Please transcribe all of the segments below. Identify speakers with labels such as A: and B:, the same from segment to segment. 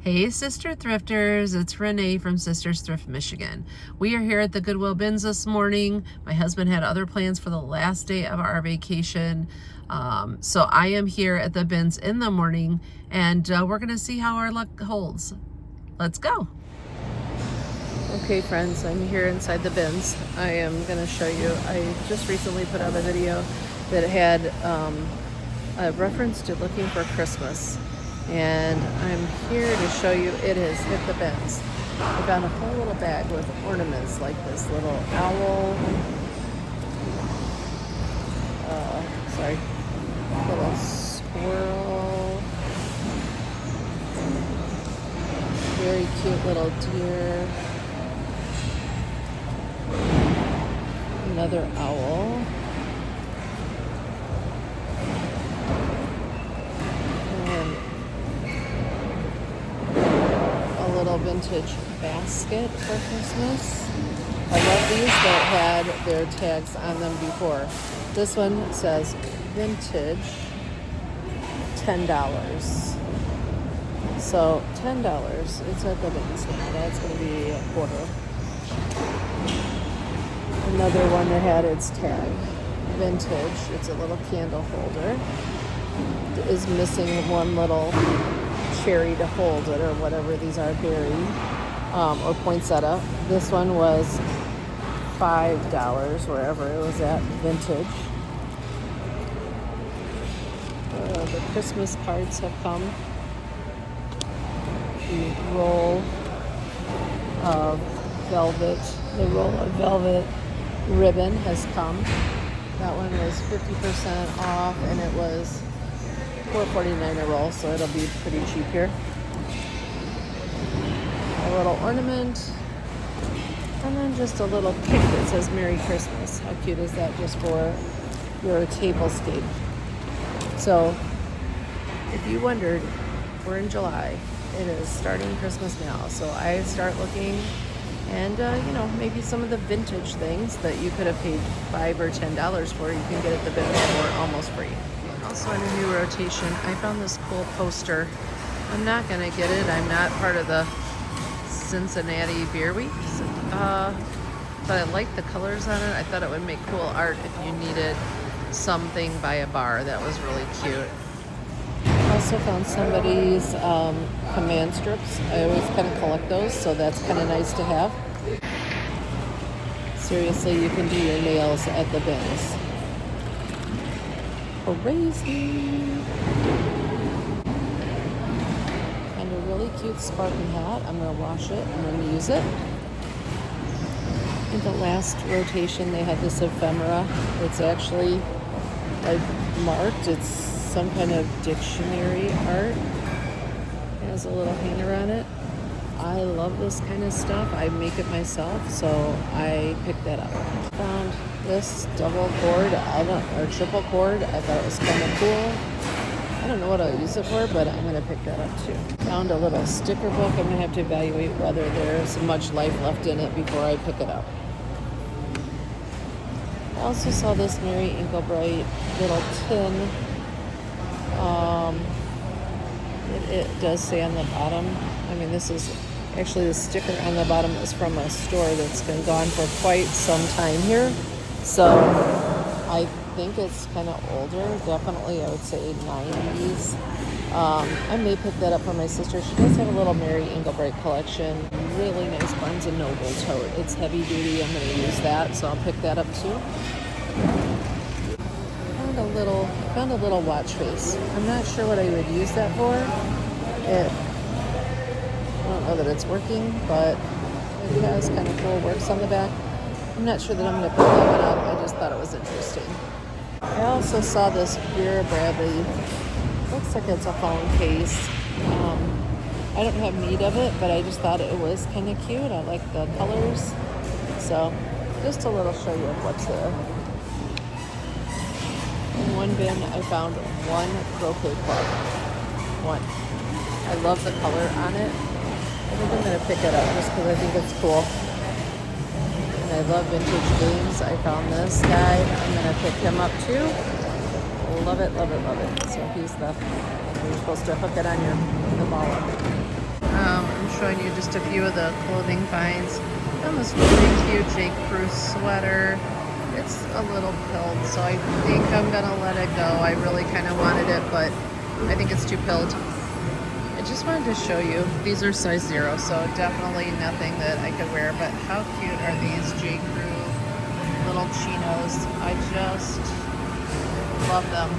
A: Hey Sister Thrifters, it's Renee from Sisters Thrift Michigan. We are here at the Goodwill bins this morning. My husband had other plans for the last day of our vacation. So I am here at the bins in the morning and we're gonna see how our luck holds. Let's go. Okay friends, I'm here inside the bins. I am gonna show you, I just recently put out a video that had a reference to looking for Christmas. And I'm here to show you it has hit the bins. I found a whole little bag with ornaments like this little owl, little squirrel, very cute little deer, another owl, little vintage basket for Christmas. I love these that had their tags on them before. This one says vintage $10. So $10. It's at the bins now. That's going to be a quarter. Another one that had its tag. Vintage. It's a little candle holder. It is missing one little cherry to hold it, or whatever these are, berry or poinsettia. This one was $5 wherever it was at, vintage. The Christmas cards have come. The roll of velvet ribbon has come. That one was 50% off and it was $4.49 a roll, so it'll be pretty cheap here. A little ornament, and then just a little pic that says Merry Christmas. How cute is that, just for your tablescape? So, if you wondered, we're in July. It is starting Christmas now, so I start looking, and maybe some of the vintage things that you could have paid $5 or $10 for, you can get at the bins for almost free. Also in a new rotation, I found this cool poster. I'm not gonna get it. I'm not part of the Cincinnati Beer Week, but I like the colors on it. I thought it would make cool art if you needed something by a bar. That was really cute. I also found somebody's command strips. I always kind of collect those, so that's kind of nice to have. Seriously, you can do your nails at the bins. Crazy. And a really cute Spartan hat. I'm going to wash it and then use it. In the last rotation they had this ephemera. It's actually like marked. It's some kind of dictionary art. It has a little hanger on it. I love this kind of stuff. I make it myself, so I picked that up. Found this double cord, or triple cord. I thought it was kind of cool. I don't know what I'll use it for, but I'm going to pick that up too. Found a little sticker book. I'm going to have to evaluate whether there's much life left in it before I pick it up. I also saw this Mary Inklebright little tin. It does say on the bottom, this is actually, the sticker on the bottom is from a store that's been gone for quite some time here. So I think it's kind of older, definitely I would say 90s. I may pick that up for my sister. She does have a little Mary Inklebright collection. Really nice Barnes & Noble tote. It's heavy duty, I'm going to use that, so I'll pick that up too. I found a little watch face. I'm not sure what I would use that for. I don't know that it's working, but it has kind of cool works on the back. I'm not sure that I'm going to pick that one up. I just thought it was interesting. I also saw this Vera Bradley. Looks like it's a phone case. I don't have need of it, but I just thought it was kind of cute. I like the colors. So just a little show you of what's there. In one bin, I found one croquet club. One. I love the color on it. I think I'm going to pick it up just because I think it's cool. And I love vintage games. I found this guy. I'm going to pick him up too. Love it, love it, love it. So he's you're supposed to hook it on the ball. showing you just a few of the clothing finds. Found this really cute J. Crew sweater. It's a little pilled, so I think I'm gonna let it go. I really kind of wanted it, but I think it's too pilled. I just wanted to show you. These are size 0, so definitely nothing that I could wear, but how cute are these J. Crew little chinos? I just love them.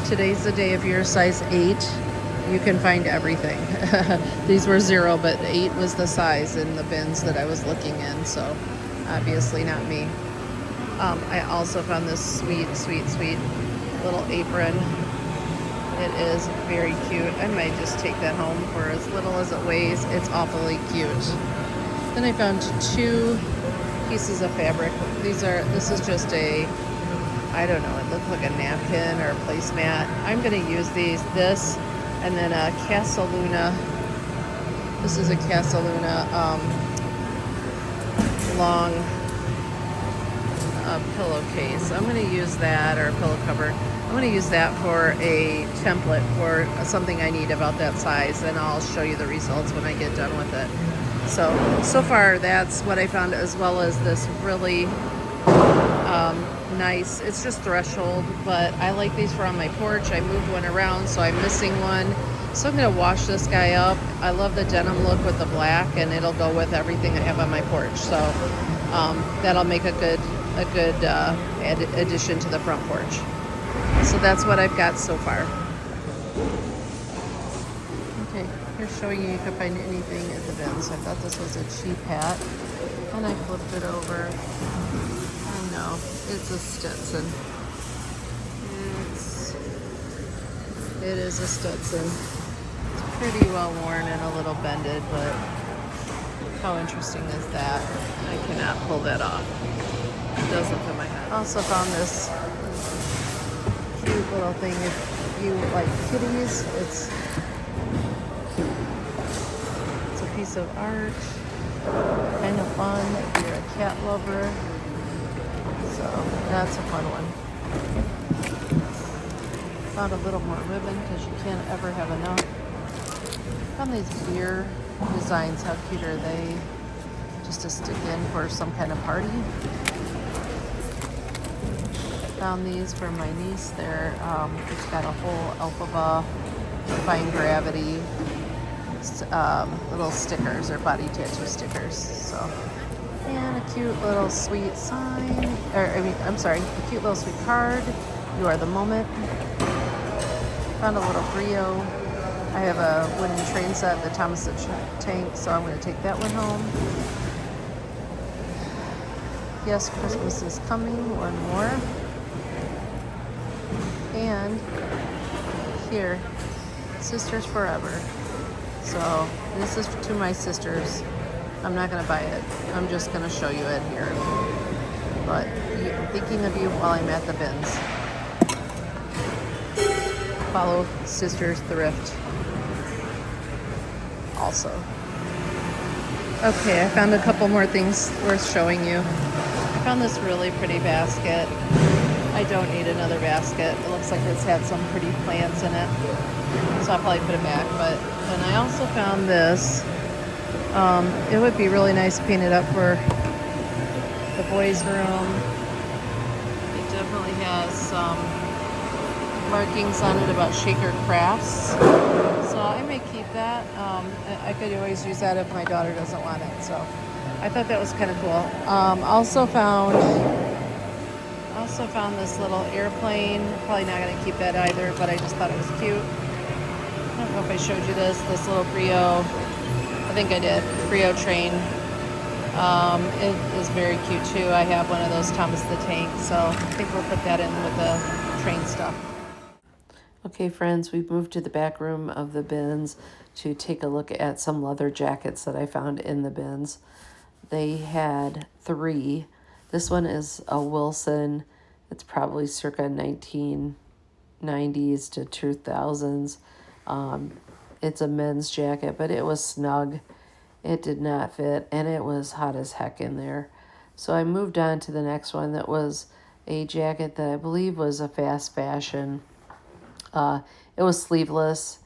A: Today's the day. If you're a size 8, you can find everything. These were 0, but 8 was the size in the bins that I was looking in, so obviously not me. I also found this sweet little apron. It is very cute. I might just take that home for as little as it weighs. It's awfully cute. Then I found 2 pieces of fabric. This is just a, I don't know, it looked like a napkin or a placemat. I'm gonna use this and then a Casaluna. This is a Casaluna long pillowcase. I'm going to use that, or a pillow cover. I'm going to use that for a template for something I need about that size, and I'll show you the results when I get done with it. So far that's what I found, as well as this really nice, it's just threshold, but I like these for on my porch. I moved one around, so I'm missing one. So I'm going to wash this guy up. I love the denim look with the black, and it'll go with everything I have on my porch. So that'll make a good addition to the front porch. So that's what I've got so far. Okay, here's showing you can find anything at the bins. I thought this was a cheap hat, and I flipped it over. I know, it's a Stetson. It is a Stetson. It's pretty well worn and a little bended, but how interesting is that? I cannot pull that off. It doesn't fit my head. Also found this cute little thing. If you like kitties, it's a piece of art. Kind of fun if you're a cat lover. So that's a fun one. Found a little more ribbon because you can't ever have enough. Found these beer designs. How cute are they? Just to stick in for some kind of party. Found these for my niece. It's got a whole Elphaba, Defying Gravity, little stickers, or body tattoo stickers. So, and a cute little sweet sign, a cute little sweet card. You are the moment. Found a little Brio. I have a wooden train set, the Thomas the Tank, so I'm going to take that one home. Yes, Christmas is coming, one more. And here, Sisters Forever. So this is to my sisters. I'm not going to buy it. I'm just going to show you it here. But I'm thinking of you while I'm at the bins. Follow Sisters Thrift also. Okay, I found a couple more things worth showing you. I found this really pretty basket. I don't need another basket. It looks like it's had some pretty plants in it, so I'll probably put it back. But then I also found this. It would be really nice painted up for the boys' room. It definitely has some markings on it about Shaker Crafts, so I may keep that. I could always use that if my daughter doesn't want it, so I thought that was kind of cool. Also found this little airplane. Probably not going to keep that either, but I just thought it was cute. I don't know if I showed you this little Brio. I think I did. Brio train. It is very cute too. I have one of those Thomas the Tank, so I think we'll put that in with the train stuff. Okay, friends, we've moved to the back room of the bins to take a look at some leather jackets that I found in the bins. They had 3. This one is a Wilson. It's probably circa 1990s to 2000s. It's a men's jacket, but it was snug. It did not fit, and it was hot as heck in there. So I moved on to the next one that was a jacket that I believe was a fast fashion. It was sleeveless.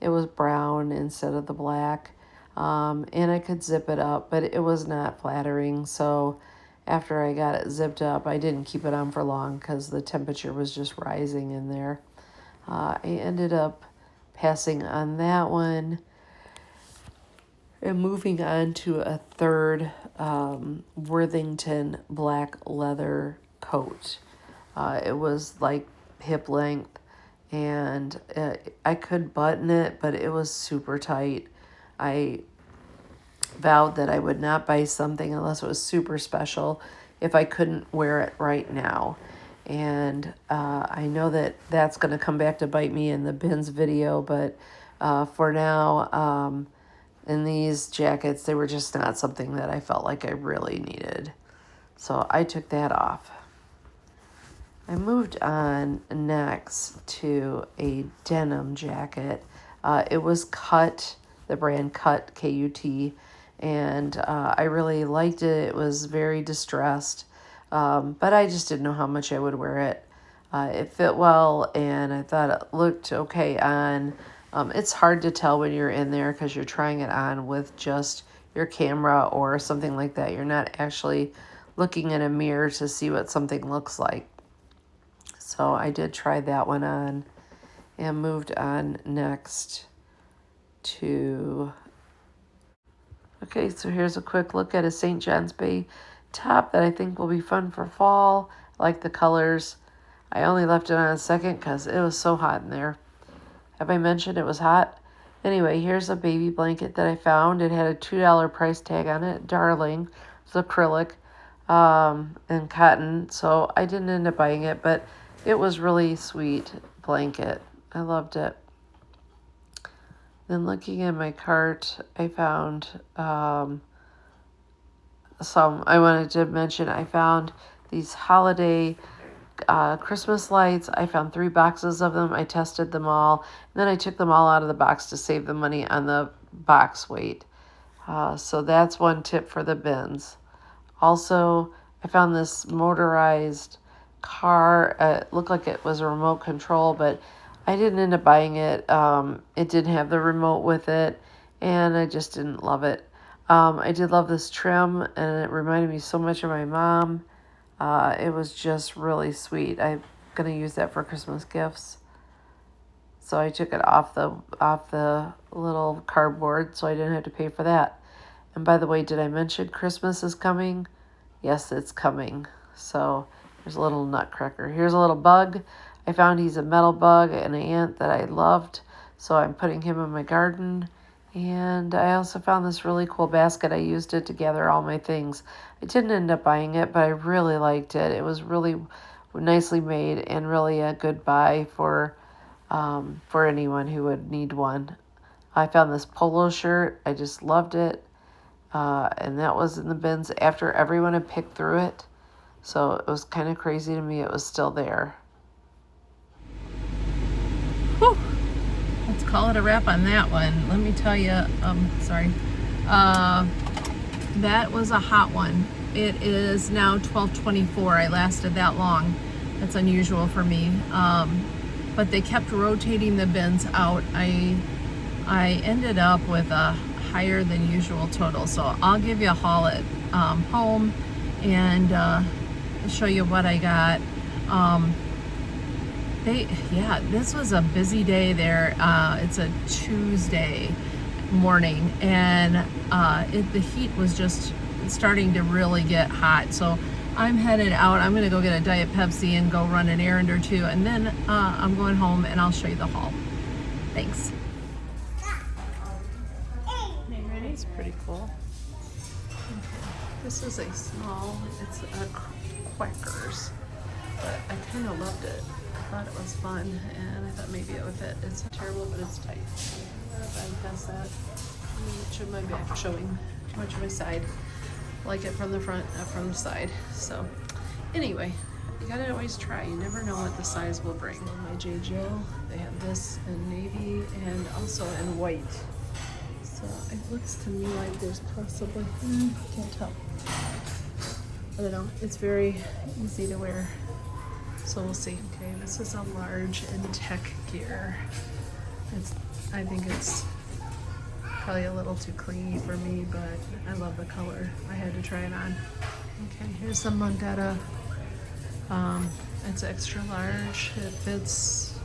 A: It was brown instead of the black. and I could zip it up, but it was not flattering. So after I got it zipped up, I didn't keep it on for long because the temperature was just rising in there. I ended up passing on that one and moving on to a third Worthington black leather coat. It was like hip length, and I could button it, but it was super tight. I vowed that I would not buy something unless it was super special if I couldn't wear it right now. And I know that that's going to come back to bite me in the bins video, but for now, in these jackets, they were just not something that I felt like I really needed. So I took that off. I moved on next to a denim jacket. It was Cut, the brand Cut, K-U-T, and I really liked it. It was very distressed, but I just didn't know how much I would wear it. It fit well, and I thought it looked okay on. It's hard to tell when you're in there because you're trying it on with just your camera or something like that. You're not actually looking in a mirror to see what something looks like. So I did try that one on and moved on next to... Okay, so here's a quick look at a St. John's Bay top that I think will be fun for fall. I like the colors. I only left it on a second because it was so hot in there. Have I mentioned it was hot? Anyway, here's a baby blanket that I found. It had a $2 price tag on it. Darling. It's acrylic and cotton. So I didn't end up buying it, but it was really sweet blanket. I loved it. Then looking in my cart, I found I wanted to mention I found these holiday Christmas lights. I found 3 boxes of them. I tested them all. And then I took them all out of the box to save the money on the box weight. So that's one tip for the bins. Also, I found this motorized car. It looked like it was a remote control, but I didn't end up buying it. It didn't have the remote with it, and I just didn't love it. I did love this trim, and it reminded me so much of my mom. It was just really sweet. I'm going to use that for Christmas gifts. So I took it off the little cardboard so I didn't have to pay for that. And by the way, did I mention Christmas is coming? Yes, it's coming. So there's a little nutcracker. Here's a little bug. I found he's a metal bug and an ant that I loved. So I'm putting him in my garden. And I also found this really cool basket. I used it to gather all my things. I didn't end up buying it, but I really liked it. It was really nicely made and really a good buy for anyone who would need one. I found this polo shirt. I just loved it. And that was in the bins after everyone had picked through it. So it was kind of crazy to me. It was still there. Whew. Let's call it a wrap on that one. Let me tell you, sorry. That was a hot one. It is now 12:24. I lasted that long. That's unusual for me. But they kept rotating the bins out. I ended up with a higher than usual total. So I'll give you a haul at home and show you what I got. This was a busy day there. It's a Tuesday morning, and the heat was just starting to really get hot. So I'm headed out. I'm gonna go get a Diet Pepsi and go run an errand or two, and then I'm going home and I'll show you the haul. Thanks. It's pretty cool. This is a small, it's a Quackers, but I kind of loved it. I thought it was fun, and I thought maybe it would fit. It's not terrible, but it's tight. Bypass that. Much of my back showing, too much of my side. Like it from the front, not from the side. So, anyway, you gotta always try. You never know what the size will bring. My J. Jill, they have this in navy and also in white. So it looks to me like there's possibly, can't tell. I don't know. It's very easy to wear. So we'll see. Okay, this is a large in tech gear. I think it's Probably a little too clingy for me, but I love the color. I had to try it on. Okay, here's some Mundetta. It's extra large. It fits,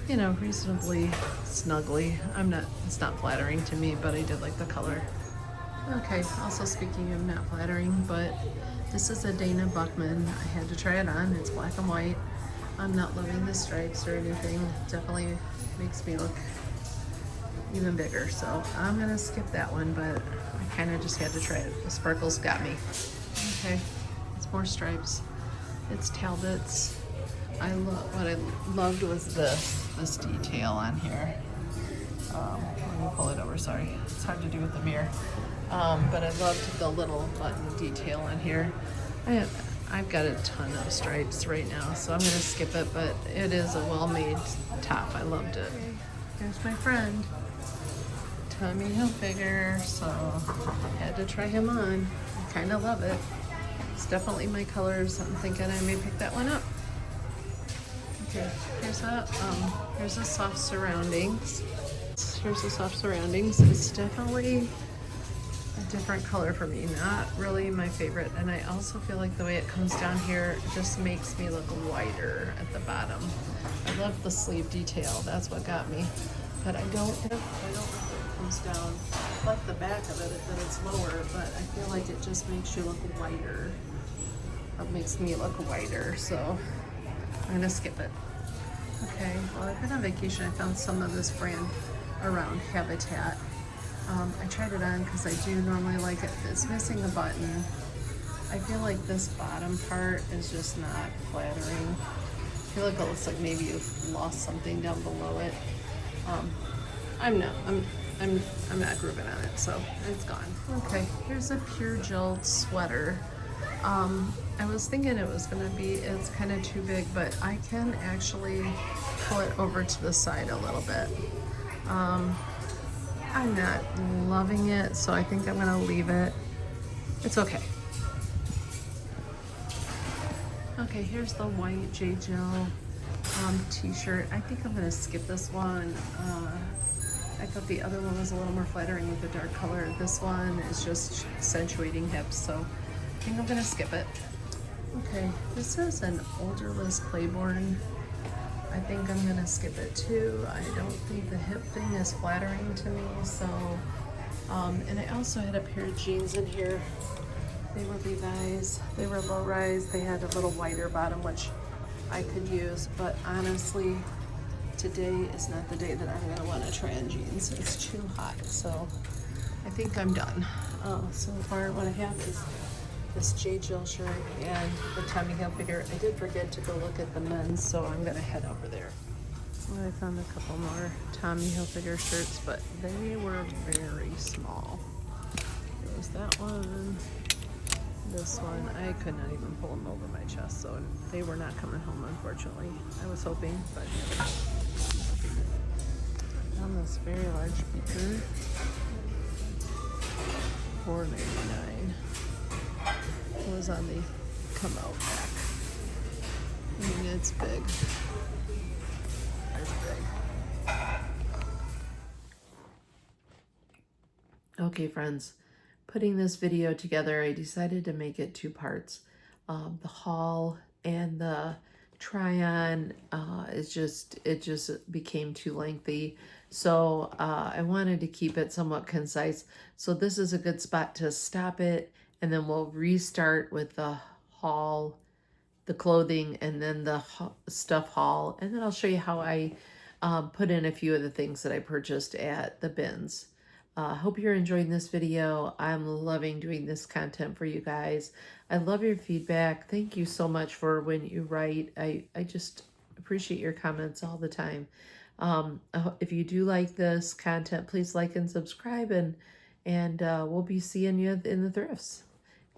A: you know, reasonably snugly. It's not flattering to me, but I did like the color. Okay, also speaking of not flattering, but this is a Dana Buckman. I had to try it on. It's black and white. I'm not loving the stripes or anything. Definitely makes me look even bigger, so I'm gonna skip that one, but I kind of just had to try it. The sparkles got me. Okay, it's more stripes. It's Talbots. What I loved was this detail on here. Let me pull it over, sorry. It's hard to do with the mirror. But I loved the little button detail on here. I've got a ton of stripes right now, so I'm gonna skip it, but it is a well-made top. I loved it. Here's my friend, Tommy Hilfiger, so had to try him on. I kind of love it. It's definitely my colors. I'm thinking I may pick that one up. Okay, here's a soft surroundings. Here's the soft surroundings. It's definitely a different color for me, not really my favorite. And I also feel like the way it comes down here just makes me look wider at the bottom. I love the sleeve detail. That's what got me. But I don't like that it comes down. I like the back of it, that it's lower, but I feel like it just makes you look wider. It makes me look wider, so I'm gonna skip it. Okay, well, I've been on vacation. I found some of this brand around Habitat. I tried it on because I do normally like it. It's missing a button. I feel like this bottom part is just not flattering. I feel like it looks like maybe you've lost something down below it. I'm not grooving on it, so it's gone. Okay, here's a Pure Jilt sweater. I was thinking it's kind of too big, but I can actually pull it over to the side a little bit. I'm not loving it, so I think I'm gonna leave it. It's okay. Okay, here's the white J. Jill t-shirt. I think I'm gonna skip this one. I thought the other one was a little more flattering with the dark color. This one is just accentuating hips, so I think I'm gonna skip it. Okay, this is an Olderless Claiborne. I think I'm gonna skip it too. I don't think the hip thing is flattering to me, so, and I also had a pair of jeans in here. They were Levi's, they were low rise, they had a little wider bottom, which I could use, but honestly, today is not the day that I'm gonna wanna try on jeans. It's too hot, so I think I'm done. So far what I have is this J. Jill shirt and the Tommy Hilfiger. I did forget to go look at the men's, so I'm gonna head over there. Well, I found a couple more Tommy Hilfiger shirts, but they were very small. There was that one, this one. I could not even pull them over my chest, so they were not coming home, unfortunately. I was hoping, but I found this very large beaker, $4.99. It was on the come out back. I mean, it's big. It's big. Okay, friends, putting this video together, I decided to make it 2 parts. The haul and the try-on it just became too lengthy. So I wanted to keep it somewhat concise. So this is a good spot to stop it, and then we'll restart with the haul, the clothing, and then the stuff haul. And then I'll show you how I put in a few of the things that I purchased at the bins. Hope you're enjoying this video. I'm loving doing this content for you guys. I love your feedback. Thank you so much for when you write. I just appreciate your comments all the time. If you do like this content, please like and subscribe, and we'll be seeing you in the thrifts.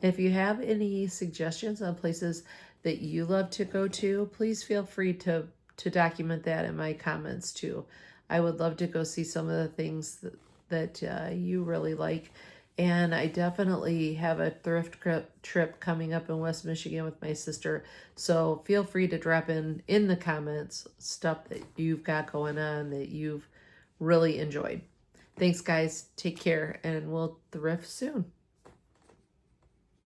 A: If you have any suggestions on places that you love to go to, please feel free to document that in my comments too. I would love to go see some of the things that you really like. And I definitely have a thrift trip coming up in West Michigan with my sister. So feel free to drop in the comments stuff that you've got going on that you've really enjoyed. Thanks, guys. Take care, and we'll thrift soon.